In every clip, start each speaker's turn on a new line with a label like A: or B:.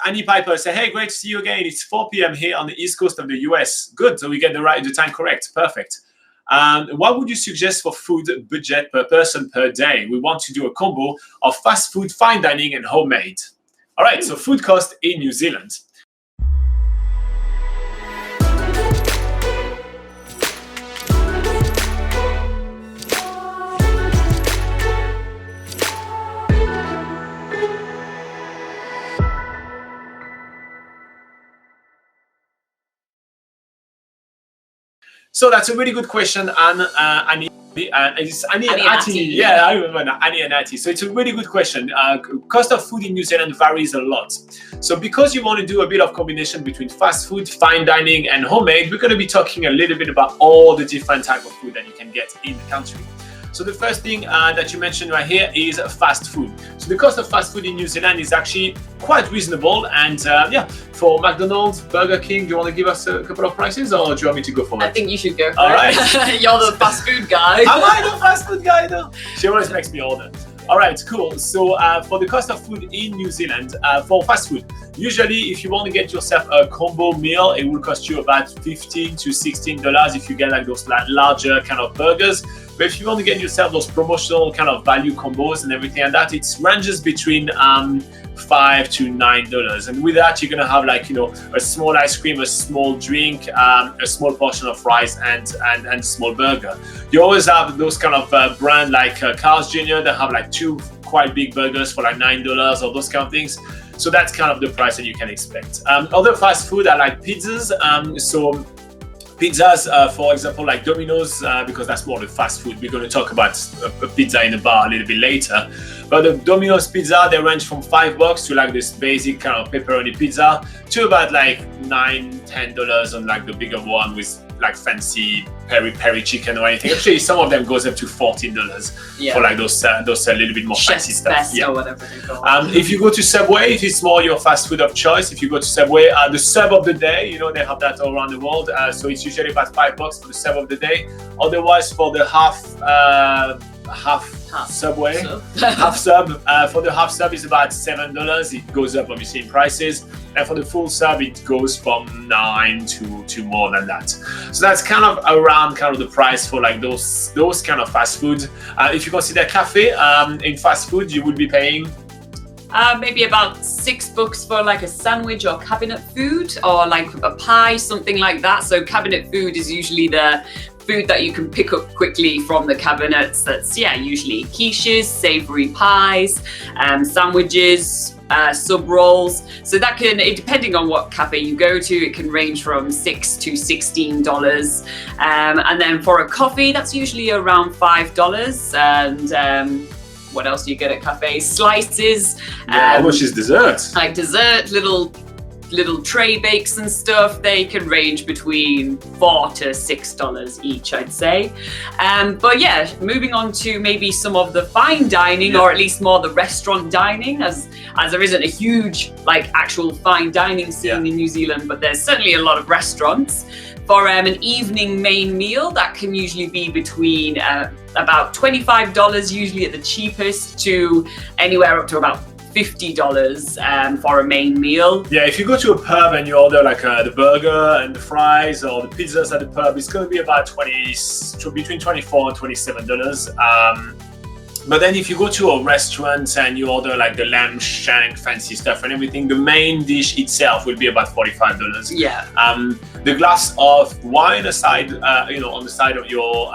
A: Annie Piper say, hey, great to see you again. It's 4 p.m. here on the East Coast of the US. Good, so we get the time correct. Perfect. What would you suggest for food budget per person per day? We want to do a combo of fast food, fine dining, and homemade. All right, so food cost in New Zealand. So that's a really good question, Annie. It's Annie and Ati. Yeah, I remember now, Annie and Ati. So it's a really good question. Cost of food in New Zealand varies a lot. So because you want to do a bit of combination between fast food, fine dining, and homemade, we're going to be talking a little bit about all the different type of food that you can get in the country. So the first thing that you mentioned right here is fast food. So the cost of fast food in New Zealand is actually quite reasonable. And for McDonald's, Burger King, do you want to give us a couple of prices, or do you want me to go for it?
B: I think you should go for
A: All
B: it.
A: right.
B: You're the fast food guy.
A: Am I the fast food guy though? She always makes me order. All right, cool. So for the cost of food in New Zealand, for fast food, usually if you want to get yourself a combo meal, it will cost you about $15 to $16 if you get like those larger kind of burgers. But if you want to get yourself those promotional kind of value combos and everything like that, it ranges between $5 to $9. And with that, you're gonna have like, you know, a small ice cream, a small drink, a small portion of rice, and a small burger. You always have those kind of brand like Carl's Jr. that have like two quite big burgers for like $9 or those kind of things. So that's kind of the price that you can expect. Other fast food are like pizzas. So pizzas, for example, like Domino's, because that's more the fast food. We're going to talk about a pizza in a bar a little bit later. But the Domino's pizza, they range from $5 to like this basic kind of pepperoni pizza to about like $9, $10 on like the bigger one with like fancy peri chicken or anything. Actually, some of them goes up to $14 for like those a little bit more fancy stuff.
B: Yeah, or whatever they call it.
A: If you go to Subway, if it's more your fast food of choice, if you go to Subway, the sub of the day, you know, they have that all around the world. So it's usually about $5 for the sub of the day. Otherwise, for the half Subway, half sub, for the half sub is about $7. It goes up obviously in prices, and for the full sub it goes from $9 to more than that. So that's kind of around kind of the price for like those kind of fast food. If you consider cafe in fast food, you would be paying
B: maybe about $6 for like a sandwich or cabinet food, or like a pie, something like that. So cabinet food is usually the food that you can pick up quickly from the cabinets. That's usually quiches, savory pies, sandwiches, sub rolls. So that can, depending on what cafe you go to, it can range from $6 to $16. And then for a coffee, that's usually around $5. And what else do you get at cafes? Slices.
A: How much is dessert?
B: Like dessert, little tray bakes and stuff. They can range between $4 to $6 each, I'd say. But yeah, moving on to maybe some of the fine dining, or at least more the restaurant dining, as there isn't a huge like actual fine dining scene in New Zealand, but there's certainly a lot of restaurants. For an evening main meal, that can usually be between about $25, usually at the cheapest, to anywhere up to about $50 for a main meal.
A: Yeah, if you go to a pub and you order like the burger and the fries or the pizzas at the pub, it's going to be about between $24 and $27. But then if you go to a restaurant and you order like the lamb shank, fancy stuff and everything, the main dish itself will be about $45.
B: Yeah.
A: The glass of wine aside, on the side of your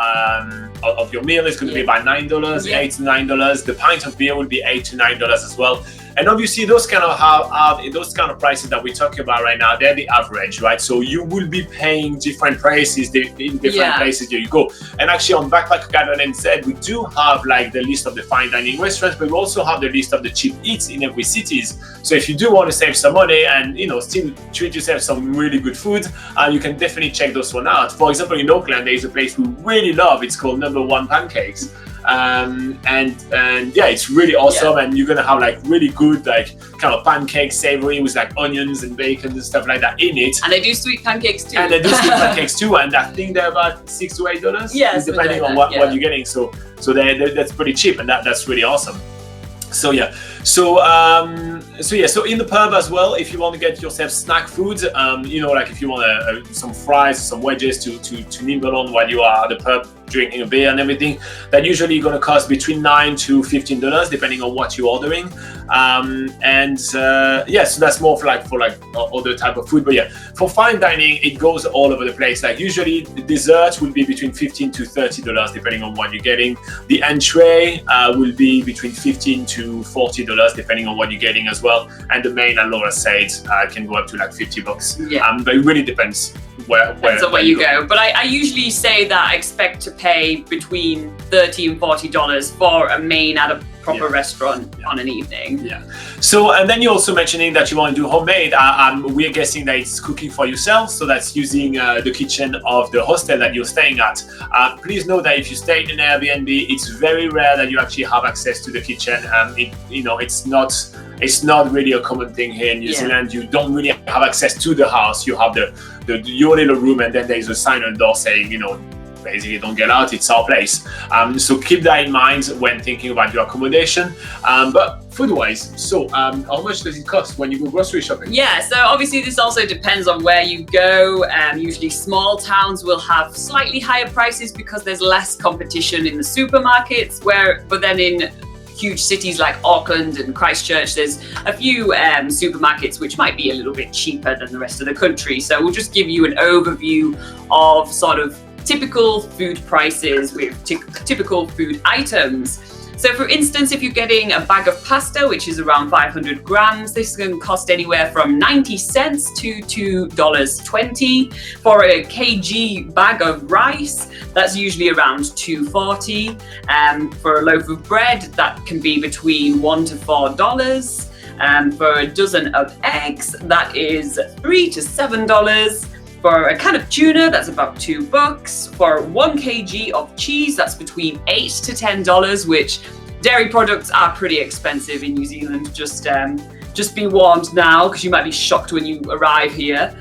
A: meal is going to be about $9, $8 to $9. The pint of beer will be $8 to $9 as well. And obviously those kind of prices that we're talking about right now, they're the average, right? So you will be paying different prices in different places that you go. And actually on BackpackerGuide.NZ, we do have like the list of the fine dining restaurants, but we also have the list of the cheap eats in every cities. So if you do want to save some money and still treat yourself some really good food, you can definitely check those one out. For example, in Auckland, there is a place we really love. It's called Number One Pancakes. And it's really awesome, and you're gonna have like really good like kind of pancake savory with like onions and bacon and stuff like that in it.
B: And they do sweet pancakes too.
A: And I think they're about $6 to $8. Depending on what you're getting. So that's pretty cheap, and that's really awesome. So So in the pub as well, if you want to get yourself snack food, like if you want some fries, some wedges to nibble on while you are at the pub drinking a beer and everything, that usually going to cost between $9 to $15 depending on what you're ordering. So that's more for other type of food. But yeah, for fine dining, it goes all over the place. Like usually the dessert will be between $15 to $30 depending on what you're getting. The entree will be between $15 to $40 depending on what you're getting as well. And the main, as Laura said, can go up to like $50.
B: Yeah.
A: But it really depends
B: depends on where you go. But I usually say that I expect to pay between $30 and $40 for a main at a proper restaurant on an evening.
A: Yeah. So, and then you're also mentioning that you want to do homemade. We're guessing that it's cooking for yourself. So that's using the kitchen of the hostel that you're staying at. Please know that if you stay in an Airbnb, it's very rare that you actually have access to the kitchen. It's not really a common thing here in New Zealand. You don't really have access to the house. You have your little room, and then there's a sign on the door saying, basically don't get out, it's our place. So keep that in mind when thinking about your accommodation. But food-wise, so how much does it cost when you go grocery shopping?
B: Yeah, so obviously this also depends on where you go. Usually small towns will have slightly higher prices because there's less competition in the supermarkets, but then in huge cities like Auckland and Christchurch, there's a few supermarkets which might be a little bit cheaper than the rest of the country. So we'll just give you an overview of sort of typical food prices with typical food items. So for instance, if you're getting a bag of pasta, which is around 500 grams, this can cost anywhere from 90 cents to $2.20. For a kg bag of rice, that's usually around $2.40. For a loaf of bread, that can be between $1 to $4. For a dozen of eggs, that is $3 to $7. For a can of tuna, that's about $2. For 1 kg of cheese, that's between $8 to $10, which dairy products are pretty expensive in New Zealand. Just be warned now, because you might be shocked when you arrive here.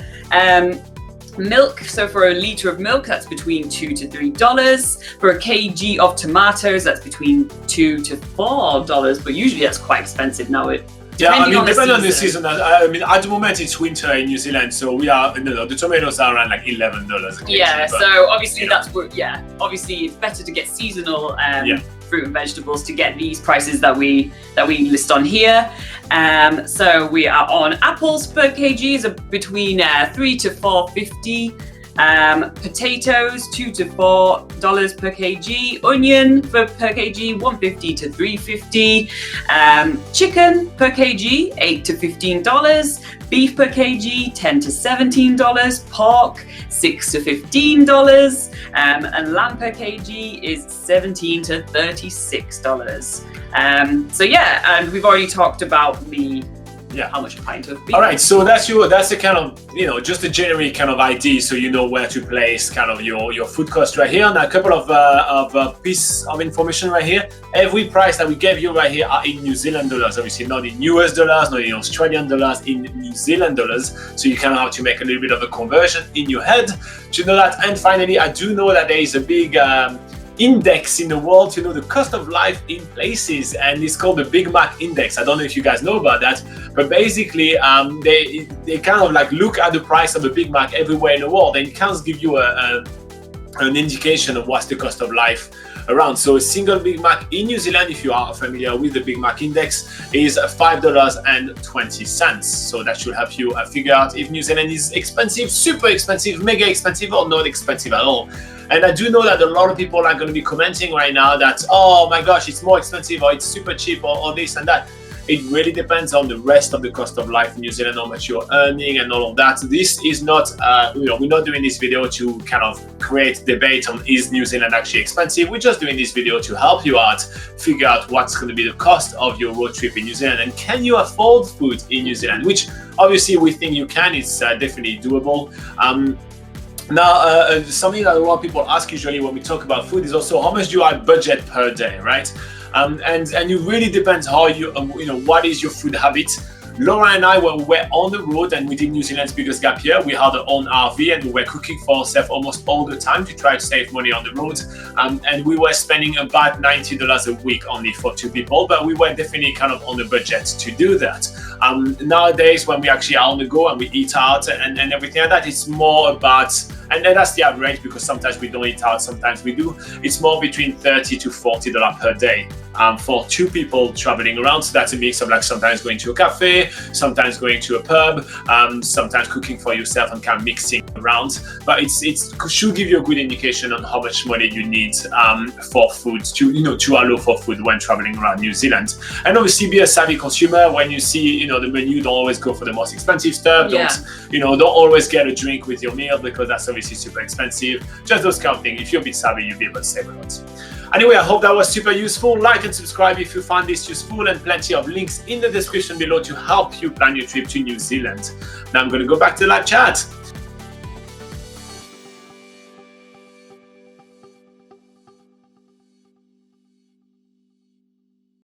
B: Milk, so for a litre of milk, that's between $2 to $3. For a kg of tomatoes, that's between $2 to $4, but usually that's quite expensive now. Depending on the season.
A: At the moment it's winter in New Zealand, so the tomatoes are around like $11 a kg.
B: Yeah, so obviously obviously it's better to get seasonal fruit and vegetables to get these prices that we list on here. So we are on apples per kg is between $3 to $4.50. Potatoes $2 to $4 per kg, onion per kg $1.50 to $3.50, chicken per kg $8 to $15, beef per kg $10 to $17, pork $6 to $15, and lamb per kg is $17 to $36. And we've already talked about how much a pint of beef.
A: All right, so that's the kind of, just a generic kind of idea, so you know where to place kind of your food cost right here. And a couple of piece of information right here. Every price that we gave you right here are in New Zealand dollars, obviously not in US dollars, not in Australian dollars, in New Zealand dollars. So you kind of have to make a little bit of a conversion in your head to know that. And finally, I do know that there is a big index in the world to know the cost of life in places, and it's called the Big Mac Index. I don't know if you guys know about that, but basically they kind of like look at the price of a Big Mac everywhere in the world, and it kind of give you an indication of what's the cost of life around. So a single Big Mac in New Zealand, if you are familiar with the Big Mac Index, is $5.20. So that should help you figure out if New Zealand is expensive, super expensive, mega expensive, or not expensive at all. And I do know that a lot of people are going to be commenting right now that, oh my gosh, it's more expensive, or it's super cheap, or this and that. It really depends on the rest of the cost of life in New Zealand, how much you're earning and all of that. This is not, we're not doing this video to kind of create debate on is New Zealand actually expensive. We're just doing this video to help you out, figure out what's going to be the cost of your road trip in New Zealand, and can you afford food in New Zealand, which obviously we think you can. It's definitely doable. Now, something that a lot of people ask usually when we talk about food is also how much do I budget per day, right? And it really depends how what is your food habit. Laura and I, when we were on the road and we did New Zealand's biggest gap year, we had our own RV and we were cooking for ourselves almost all the time to try to save money on the road. And we were spending about $90 a week only for 2 people, but we were definitely kind of on the budget to do that. Nowadays, when we actually are on the go and we eat out and everything like that, it's more about, and that's the average because sometimes we don't eat out, sometimes we do. It's more between $30 to $40 per day for 2 people traveling around. So that's a mix of like sometimes going to a cafe, sometimes going to a pub, sometimes cooking for yourself and kind of mixing around. But it should give you a good indication on how much money you need for food to allow for food when traveling around New Zealand. And obviously be a savvy consumer. When you see the menu, don't always go for the most expensive stuff. Don't always get a drink with your meal because that's obviously super expensive. Just those kind of things. If you're a bit savvy, you'll be able to save a lot. Anyway, I hope that was super useful. Like and subscribe if you found this useful, and plenty of links in the description below to help you plan your trip to New Zealand. Now I'm going to go back to the live chat.